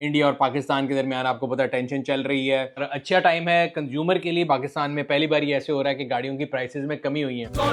India और पाकिस्तान के दरमियान आपको पता है टेंशन चल रही है और अच्छा टाइम है कंज्यूमर के लिए। पाकिस्तान में पहली बार ये ऐसे हो रहा है कि गाड़ियों की प्राइसेस में कमी हुई है। अस्सलाम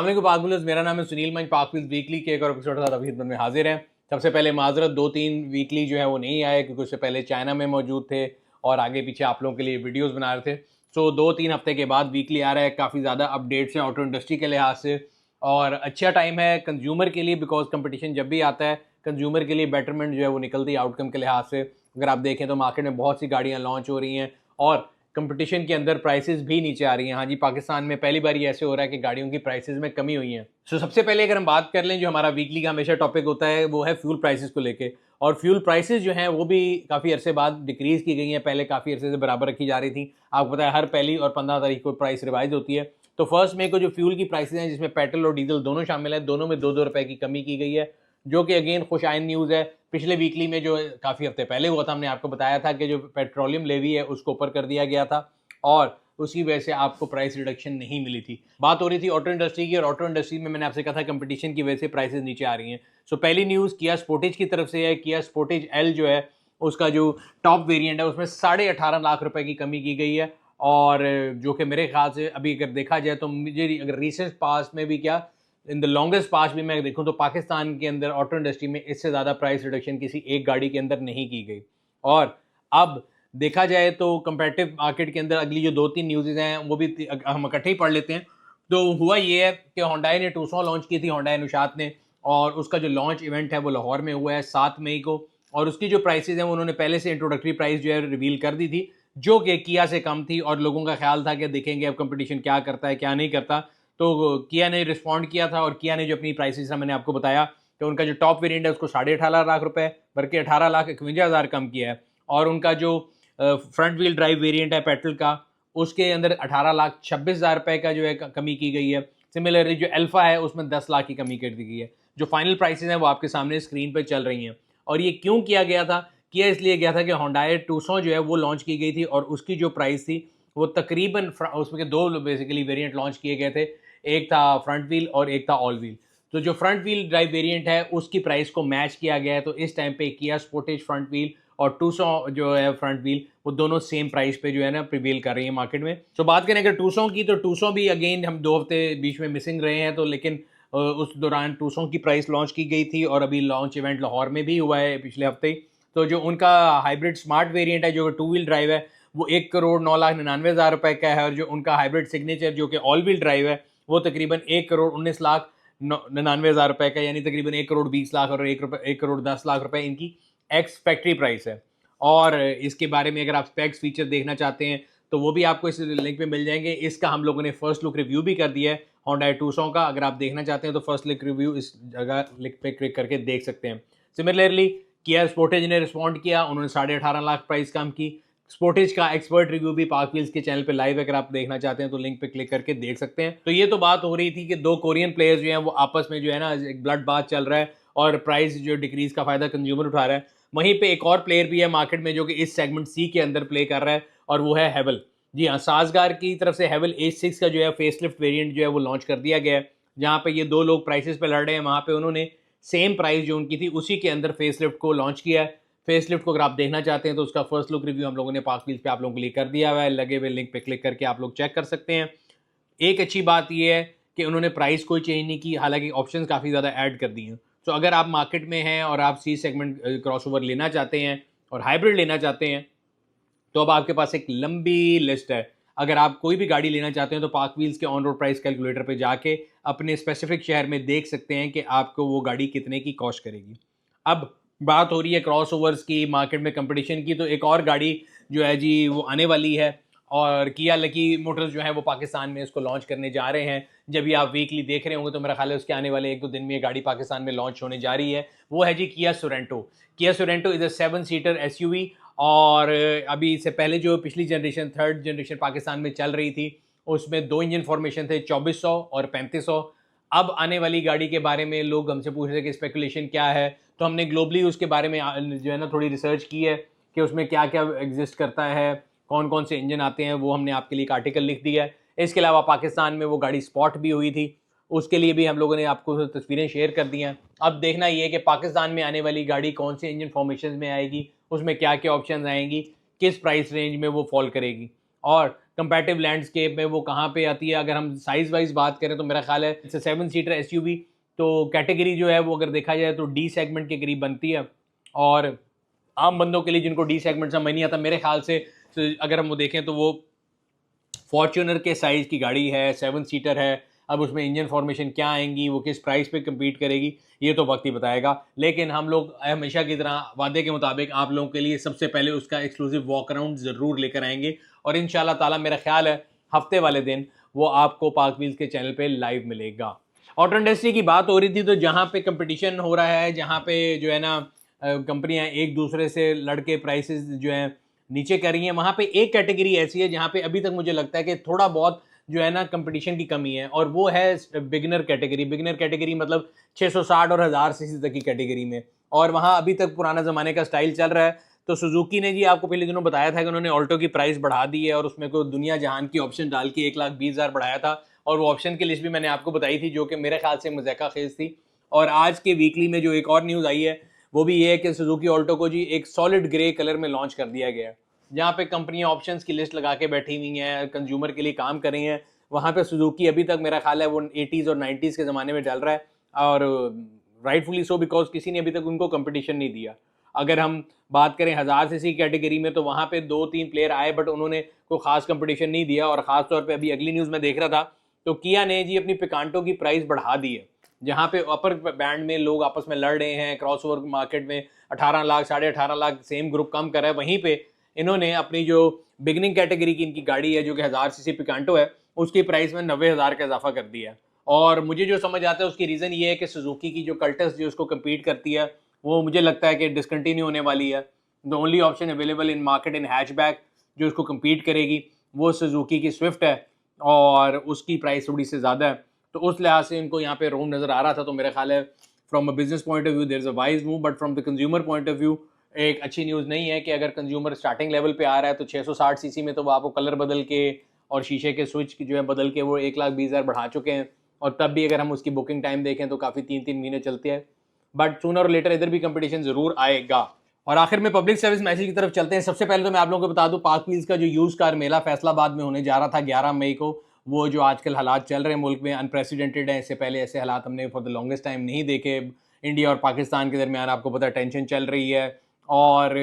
वालेकुम पाक व्यूअर्स, मेरा नाम है सुनील मंच। पाक व्यूअर्स वीकली के एक और एपिसोड के साथ अभी खिदमत में हाजिर हैं। सबसे पहले माजरत, 2-3 वीकली जो है वो नहीं आए क्योंकि उससे पहले चाइना में मौजूद थे और आगे पीछे आप लोगों के लिए वीडियोस बना रहे थे। सो 2-3 हफ्ते के बाद वीकली आ रहा है। काफ़ी ज़्यादा अपडेट्स हैं ऑटो इंडस्ट्री के लिहाज से और अच्छा टाइम है कंज्यूमर के लिए, बिकॉज कंपटीशन जब भी आता है कंज्यूमर के लिए बेटरमेंट जो है वो निकलती है आउटकम के लिहाज से। अगर आप देखें तो मार्केट में बहुत सी गाड़ियाँ लॉन्च हो रही हैं और कंपटीशन के अंदर प्राइसेस भी नीचे आ रही हैं। हाँ जी, पाकिस्तान में पहली बार ये ऐसे हो रहा है कि गाड़ियों की प्राइसेस में कमी हुई है। सो सबसे पहले अगर हम बात कर लें, जो हमारा वीकली का हमेशा टॉपिक होता है वो है फ्यूल प्राइसेस को लेके। और फ्यूल प्राइसेस जो हैं वो भी काफ़ी अरसे बाद डिक्रीज़ की गई हैं। पहले काफ़ी अरसे से बराबर रखी जा रही थी। आपको पता है हर पहली और 15 तारीख को प्राइस रिवाइज होती है। तो 1 मई को जो फ्यूल की प्राइसेस हैं, जिसमें पेट्रोल और डीजल दोनों शामिल है, दोनों में 2-2 रुपए की कमी की गई है, जो कि अगेन खुशआइन न्यूज़ है। पिछले वीकली में जो काफ़ी हफ्ते पहले हुआ था, हमने आपको बताया था कि जो पेट्रोलियम लेवी है उसको ऊपर कर दिया गया था और उसी वजह से आपको प्राइस रिडक्शन नहीं मिली थी। बात हो रही थी ऑटो इंडस्ट्री की और ऑटो इंडस्ट्री में मैंने आपसे कहा था कंपटीशन की वजह से प्राइसेस नीचे आ रही हैं। सो पहली न्यूज़ किया स्पोर्टेज की तरफ से है। किया स्पोर्टेज एल जो है उसका जो टॉप वेरिएंट है उसमें 18.5 लाख रुपए की कमी की गई है और जो कि मेरे ख्याल से अभी अगर देखा जाए तो मुझे अगर रिसेंट पास्ट में भी क्या इन द लॉन्गेस्ट पास्ट भी मैं देखूं तो पाकिस्तान के अंदर ऑटो इंडस्ट्री में इससे ज़्यादा प्राइस रिडक्शन किसी एक गाड़ी के अंदर नहीं की गई। और अब देखा जाए तो कंपेटिटिव मार्केट के अंदर अगली जो 2-3 न्यूज़ हैं वो भी हम इकट्ठे ही पढ़ लेते हैं। तो हुआ ये है कि होंडाई ने टूसॉन लॉन्च की थी, होंडाई अनुशात ने, और उसका जो लॉन्च इवेंट है वो लाहौर में हुआ है 7 मई को। और उसकी जो प्राइसेस हैं उन्होंने पहले से इंट्रोडक्टरी प्राइस जो है रिवील कर दी थी, जो कि किया से कम थी और लोगों का ख्याल था कि देखेंगे अब कंपटीशन क्या करता है क्या नहीं करता। तो किया ने रिस्पॉन्ड किया था और किया ने जो अपनी प्राइसेस मैंने आपको बताया कि उनका जो टॉप वेरिएंट है उसको 18.5 लाख रुपए बल्कि 18,51,000 कम किया है। और उनका जो फ्रंट व्हील ड्राइव वेरिएंट है पेट्रोल का, उसके अंदर 18,26,000 रुपए का जो है कमी की गई है। सिमिलरली जो अल्फा है उसमें 10 लाख की कमी कर दी गई है। जो फाइनल प्राइसेस हैं वो आपके सामने स्क्रीन पर चल रही हैं। और ये क्यों किया गया था? किया इसलिए गया था कि होंडाई टूसॉन जो है वो लॉन्च की गई थी और उसकी जो प्राइस थी वो तकरीबन उसमें दो बेसिकली वेरिएंट लॉन्च किए गए थे। एक था फ्रंट व्हील और एक था ऑल व्हील। तो जो फ्रंट व्हील ड्राइव वेरिएंट है उसकी प्राइस को मैच किया गया है। तो इस टाइम पे किया स्पोर्टेज फ्रंट व्हील और टूसॉ जो है फ्रंट व्हील, वो दोनों सेम प्राइस पे जो है ना प्रिवेल कर रही है मार्केट में। तो बात करें अगर टूसॉ की, तो टूसॉ भी अगेन हम 2 हफ्ते बीच में मिसिंग रहे हैं, तो लेकिन उस दौरान टूसॉ की प्राइस लॉन्च की गई थी और अभी लॉन्च इवेंट लाहौर में भी हुआ है पिछले हफ्ते ही। तो जो उनका हाइब्रिड स्मार्ट वेरिएंट है जो 2 व्हील ड्राइव है वो 1,09,99,000 रुपए का है। और जो उनका हाइब्रिड सिग्नेचर जो कि ऑल व्हील ड्राइव है वो तकरीबन 1,19,99,000 रुपए का, यानी तकरीबन 1,20,00,000 और 1,10,00,000 रुपए इनकी एक्स फैक्ट्री प्राइस है। और इसके बारे में अगर आप स्पेक्स फीचर देखना चाहते हैं तो वो भी आपको इस लिंक पे मिल जाएंगे। इसका हम लोगों ने फर्स्ट लुक रिव्यू भी कर दिया है होंडा टूसॉ का। अगर आप देखना चाहते हैं तो फर्स्ट लुक रिव्यू इस जगह लिंक पे क्लिक करके देख सकते हैं। सिमिलरली किया स्पोर्टेज ने रिस्पॉन्ड किया, उन्होंने 18.5 लाख प्राइस कम की। स्पोर्टेज का एक्सपर्ट रिव्यू भी पाक व्हील्स के चैनल पे लाइव है, अगर आप देखना चाहते हैं तो लिंक पे क्लिक करके देख सकते हैं। तो ये तो बात हो रही थी कि 2 कोरियन प्लेयर्स जो हैं वो आपस में जो है ना एक ब्लड बाथ चल रहा है और प्राइस जो डिक्रीज का फायदा कंज्यूमर उठा रहा है। वहीं पे एक और प्लेयर भी है मार्केट में जो कि इस सेगमेंट सी के अंदर प्ले कर रहा है और वो है हेवल। जी हाँ, साजगार की तरफ से हेवल H6 का जो है फेसलिफ्ट वेरिएंट जो है वो लॉन्च कर दिया गया है। जहाँ पे ये 2 लोग प्राइसेस पे लड़ रहे हैं, वहाँ पे उन्होंने सेम प्राइस जो उनकी थी उसी के अंदर फेसलिफ्ट को लॉन्च किया है। फेसलिफ्ट को अगर आप देखना चाहते हैं तो उसका फर्स्ट लुक रिव्यू हम लोगों ने पाक व्हील्स पे आप लोगों के लिए कर दिया हुआ है, लगे हुए लिंक पे क्लिक करके आप लोग चेक कर सकते हैं। एक अच्छी बात यह है कि उन्होंने प्राइस कोई चेंज नहीं की, हालांकि ऑप्शंस काफ़ी ज़्यादा ऐड कर दिए हैं। तो अगर आप मार्केट में हैं और आप सी सेगमेंट क्रॉसओवर लेना चाहते हैं और हाइब्रिड लेना चाहते हैं तो अब आपके पास एक लंबी लिस्ट है। अगर आप कोई भी गाड़ी लेना चाहते हैं तो पाक व्हील्स के ऑन रोड प्राइस कैलकुलेटर पे जाके अपने स्पेसिफिक शहर में देख सकते हैं कि आपको वो गाड़ी कितने की कॉस्ट करेगी। अब बात हो रही है क्रॉसओवर्स की, मार्केट में कंपटीशन की, तो एक और गाड़ी जो है जी वो आने वाली है और किया लकी मोटर्स जो है वो पाकिस्तान में इसको लॉन्च करने जा रहे हैं। जब भी आप वीकली देख रहे होंगे तो मेरा ख्याल है उसके आने वाले 1-2 दिन में ये गाड़ी पाकिस्तान में लॉन्च होने जा रही है। वो है जी Kia Sorento. Kia Sorento is a 7 seater SUV और अभी इससे पहले जो पिछली जनरेशन 3rd जनरेशन पाकिस्तान में चल रही थी उसमें 2 इंजन फॉर्मेशन थे, 2400 और 3500। अब आने वाली गाड़ी के बारे में लोग हमसे पूछ रहे हैं कि स्पेकुलेशन क्या है, तो हमने ग्लोबली उसके बारे में जो है ना थोड़ी रिसर्च की है कि उसमें क्या क्या एग्जिस्ट करता है, कौन कौन से इंजन आते हैं, वो हमने आपके लिए एक आर्टिकल लिख दिया है। इसके अलावा पाकिस्तान में वो गाड़ी स्पॉट भी हुई थी, उसके लिए भी हम लोगों ने आपको तस्वीरें शेयर कर दी हैं। अब देखना ये है कि पाकिस्तान में आने वाली गाड़ी कौन से इंजन फॉर्मेशन में आएगी, उसमें क्या क्या ऑप्शन आएंगी, किस प्राइस रेंज में वो फॉल करेगी और कंपैरेटिव लैंडस्केप में वो कहाँ पे आती है। अगर हम साइज़ वाइज बात करें तो मेरा ख्याल है 7 सीटर SUV तो कैटेगरी जो है वो अगर देखा जाए तो डी सेगमेंट के करीब बनती है। और आम बंदों के लिए जिनको डी सेगमेंट समझ नहीं आता, मेरे ख्याल से अगर हम वो देखें तो वो फॉर्च्यूनर के साइज़ की गाड़ी है, 7 सीटर है। अब उसमें इंजन फॉर्मेशन क्या आएंगी, वो किस प्राइस पे कम्पीट करेगी, ये तो वक्त ही बताएगा। लेकिन हम लोग हमेशा की तरह वादे के मुताबिक आप लोगों के लिए सबसे पहले उसका एक्सक्लूसिव वॉक अराउंड ज़रूर लेकर आएंगे और इंशाल्लाह ताला मेरा ख्याल है हफ्ते वाले दिन वो आपको पाक व्हील्स के चैनल पे लाइव मिलेगा। ऑटो इंडस्ट्री की बात हो रही थी तो जहाँ पे कंपटीशन हो रहा है, जहाँ पे जो है ना कंपनियां एक दूसरे से लड़के प्राइसेस जो है नीचे कर रही हैं, वहाँ पे एक कैटेगरी ऐसी है जहाँ पे अभी तक मुझे लगता है कि थोड़ा बहुत जो है ना कंपटीशन की कमी है और वो है बिगिनर कैटेगरी। बिगिनर कैटेगरी मतलब 660 और 1000 सीसी तक की कैटेगरी में, और वहाँ अभी तक पुराना ज़माने का स्टाइल चल रहा है। तो सुजुकी ने जी आपको पिछले दिनों बताया था कि उन्होंने ऑल्टो की प्राइस बढ़ा दी है और उसमें कोई दुनिया जहान की ऑप्शन डाल के 1,20,000 बढ़ाया था और वो ऑप्शन की लिस्ट भी मैंने आपको बताई थी जो कि मेरे ख्याल से मज़ाका खेज थी। और आज के वीकली में जो एक और न्यूज़ आई है वो भी ये है कि सुजुकी ऑल्टो को जी एक सॉलिड ग्रे कलर में लॉन्च कर दिया गया है। जहाँ पे कंपनियां ऑप्शंस की लिस्ट लगा के बैठी हुई हैं, कंज्यूमर के लिए काम कर रही हैं, वहाँ पे सुजुकी अभी तक मेरा ख्याल है वो 80s और 90s के ज़माने में चल रहा है और राइटफुली सो बिकॉज किसी ने अभी तक उनको कंपटीशन नहीं दिया। अगर हम बात करें 1000 सीसी कैटेगरी में तो वहाँ पे 2-3 प्लेयर आए बट उन्होंने कोई खास कंपटीशन नहीं दिया। और ख़ास तौर पे अभी अगली न्यूज़ में देख रहा था तो किया ने जी अपनी पिकांटो की प्राइस बढ़ा दी है। जहाँ पे अपर बैंड में लोग आपस में लड़ रहे हैं, क्रॉसओवर मार्केट में 18 लाख 18.5 लाख सेम ग्रुप कम कर रहा है, वहीं पे इन्होंने अपनी जो बिगनिंग कैटेगरी की इनकी गाड़ी है जो कि 1000 सीसी पिकांटो है उसकी प्राइस में 90,000 का इजाफा कर दिया है। और मुझे जो समझ आता है उसकी रीज़न ये है कि सुजुकी की जो कल्टस जो उसको कम्पीट करती है वो मुझे लगता है कि डिसकंटिन्यू होने वाली है। The only option available in market in hatchback जो उसको कम्पीट करेगी वो सुजुकी की स्विफ्ट है और उसकी प्राइस थोड़ी सी ज़्यादा है। तो उस लिहाज से इनको यहाँ पे रोम नज़र आ रहा था। तो मेरा ख्याल है from a business point of view there is a wise move, but from the consumer point of view एक अच्छी न्यूज़ नहीं है कि अगर कंज्यूमर स्टार्टिंग लेवल पे आ रहा है तो 660 सीसी में तो वो आपको कलर बदल के और शीशे के स्विच जो है बदल के वो 1,20,000 बढ़ा चुके हैं। और तब भी अगर हम उसकी बुकिंग टाइम देखें तो काफ़ी 3-3 महीने चलते हैं, बट सूनर और लेटर इधर भी कंपटीशन ज़रूर आएगा। और आखिर में पब्लिक सर्विस मैसेज की तरफ चलते हैं। सबसे पहले तो मैं आप लोगों को बता दूं पाक व्हील्स का जो यूज़ कार मेला फैसलाबाद में होने जा रहा था 11 मई को, वो जो आजकल हालात चल रहे हैं मुल्क में अनप्रेसिडेंटेड है। इससे पहले ऐसे हालात हमने फॉर द लॉन्गेस्ट टाइम नहीं देखे। इंडिया और पाकिस्तान के दरमियान आपको पता टेंशन चल रही है और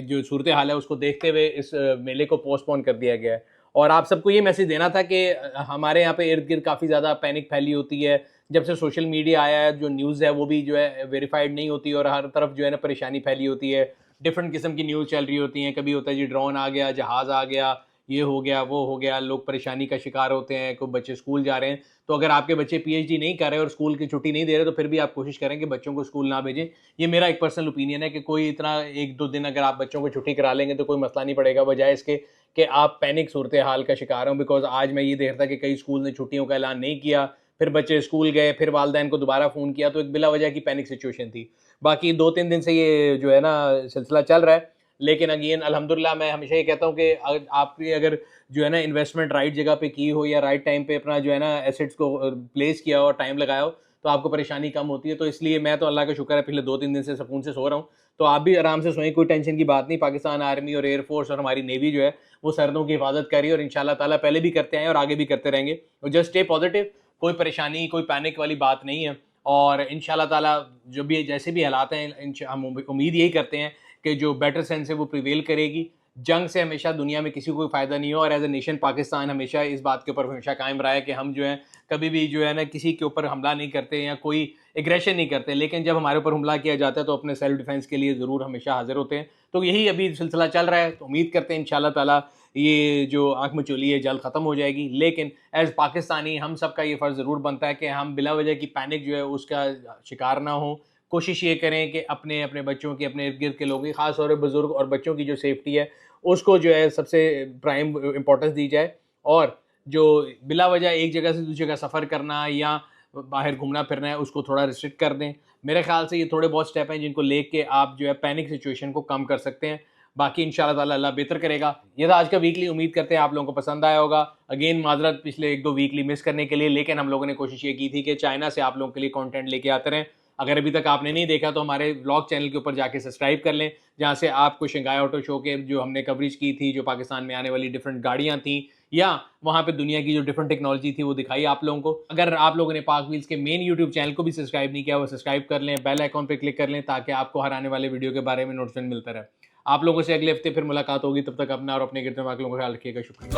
जो सूरत हाल है उसको देखते हुए इस मेले को पोस्टपोन कर दिया गया है। और आप सबको ये मैसेज देना था कि हमारे यहाँ पे इर्द गिर्द काफ़ी ज़्यादा पैनिक फैली होती है। जब से सोशल मीडिया आया है जो न्यूज़ है वो भी जो है वेरीफाइड नहीं होती और हर तरफ जो है ना परेशानी फैली होती है। डिफरेंट किस्म की न्यूज़ चल रही होती हैं। कभी होता है जी ड्रोन आ गया, जहाज़ आ गया, ये हो गया, वो हो गया, लोग परेशानी का शिकार होते हैं। कोई बच्चे स्कूल जा रहे हैं तो अगर आपके बच्चे PhD नहीं कर रहे और स्कूल की छुट्टी नहीं दे रहे तो फिर भी आप कोशिश करें कि बच्चों को स्कूल ना भेजें। ये मेरा एक पर्सनल ओपिनियन है कि कोई इतना 1-2 दिन अगर आप बच्चों को छुट्टी करा लेंगे तो कोई मसला नहीं पड़ेगा, बजाय इसके कि आप पैनिक सूरत हाल का शिकार हों। बिकॉज आज मैं ये देख रहा था कि कई स्कूल ने छुट्टियों का ऐलान नहीं किया, फिर बच्चे स्कूल गए, फिर वालिदैन को दोबारा फ़ोन किया, तो एक बिला वजह की पैनिक सिचुएशन थी। बाकी 2-3 दिन से ये जो है ना सिलसिला चल रहा है। लेकिन अगेन अल्हम्दुलिल्लाह मैं हमेशा ये कहता हूँ कि आपकी अगर जो है ना इन्वेस्टमेंट राइट जगह पे की हो या राइट टाइम पे अपना जो है ना एसेट्स को प्लेस किया हो और टाइम लगाया हो तो आपको परेशानी कम होती है। तो इसलिए मैं तो अल्लाह का शुक्र है पिछले 2-3 दिन से सुकून से सो रहा हूँ। तो आप भी आराम से सोएं, कोई टेंशन की बात नहीं। पाकिस्तान आर्मी और एयरफोर्स और हमारी नेवी जो है वो सरहदों की हिफाजत कर रही है और इंशाल्लाह ताला पहले भी करते हैं और आगे भी करते रहेंगे। तो जस्ट स्टे पॉजिटिव, कोई परेशानी कोई पैनिक वाली बात नहीं है। और इंशाल्लाह ताला जो भी जैसे भी हालात हैं हम उम्मीद यही करते हैं कि जो बेटर सेंस है वो प्रिवेल करेगी। जंग से हमेशा दुनिया में किसी को कोई फ़ायदा नहीं हो और एज ए नेशन पाकिस्तान हमेशा इस बात के ऊपर हमेशा कायम रहा है कि हम जो है कभी भी जो है ना किसी के ऊपर हमला नहीं करते या कोई एग्रेशन नहीं करते, लेकिन जब हमारे ऊपर हमला किया जाता है तो अपने सेल्फ डिफेंस के लिए ज़रूर हमेशा हाजिर होते हैं। तो यही अभी सिलसिला चल रहा है। तो उम्मीद करते हैं इंशाल्लाह ताला ये जो आँख मचोली है जल्द ख़त्म हो जाएगी। लेकिन एज़ पाकिस्तानी हम सब का ये फ़र्ज़ ज़रूर बनता है कि हम बिला वजह की पैनिक जो है उसका शिकार ना हो। कोशिश ये करें कि अपने अपने बच्चों की, अपने इर्द गिर्द के लोगों की, ख़ास तौर पर बुज़ुर्ग और बच्चों की जो सेफ्टी है उसको जो है सबसे प्राइम इम्पोर्टेंस दी जाए। और जो बिला वजह एक जगह से दूसरी जगह सफ़र करना या बाहर घूमना फिरना है उसको थोड़ा रिस्ट्रिक्ट कर दें। मेरे ख्याल से ये थोड़े बहुत स्टेप हैं जिनको लेके आप जो है पैनिक सिचुएशन को कम कर सकते हैं। बाकी इंशाल्लाह ताला अल्लाह बेहतर करेगा। ये था आज का वीकली, उम्मीद करते हैं आप लोगों को पसंद आया होगा। अगेन माजरत पिछले 1-2 वीकली मिस करने के लिए, लेकिन हम लोगों ने कोशिश ये की थी कि चाइना से आप लोगों के लिए कंटेंट लेके आते रहें। अगर अभी तक आपने नहीं देखा तो हमारे व्लॉग चैनल के ऊपर जाके सब्सक्राइब कर लें, जहाँ से आपको शंघाई ऑटो शो के जो हमने कवरेज की थी, जो पाकिस्तान में आने वाली डिफरेंट गाड़ियाँ थी या वहाँ पे दुनिया की जो डिफरेंट टेक्नोलॉजी थी वो दिखाई आप लोगों को। अगर आप लोगों ने पाक व्हील्स के मेन यूट्यूब चैनल को भी सब्सक्राइब नहीं किया, वो सब्सक्राइब कर लें, बेल आइकॉन पे क्लिक कर लें ताकि आपको हर आने वाले वीडियो के बारे में नोटिफिकेशन मिलता रहे। आप लोगों से अगले हफ्ते फिर मुलाकात होगी, तब तक अपना और अपने गिरते लोगों का ख्याल रखिएगा। शुक्रिया।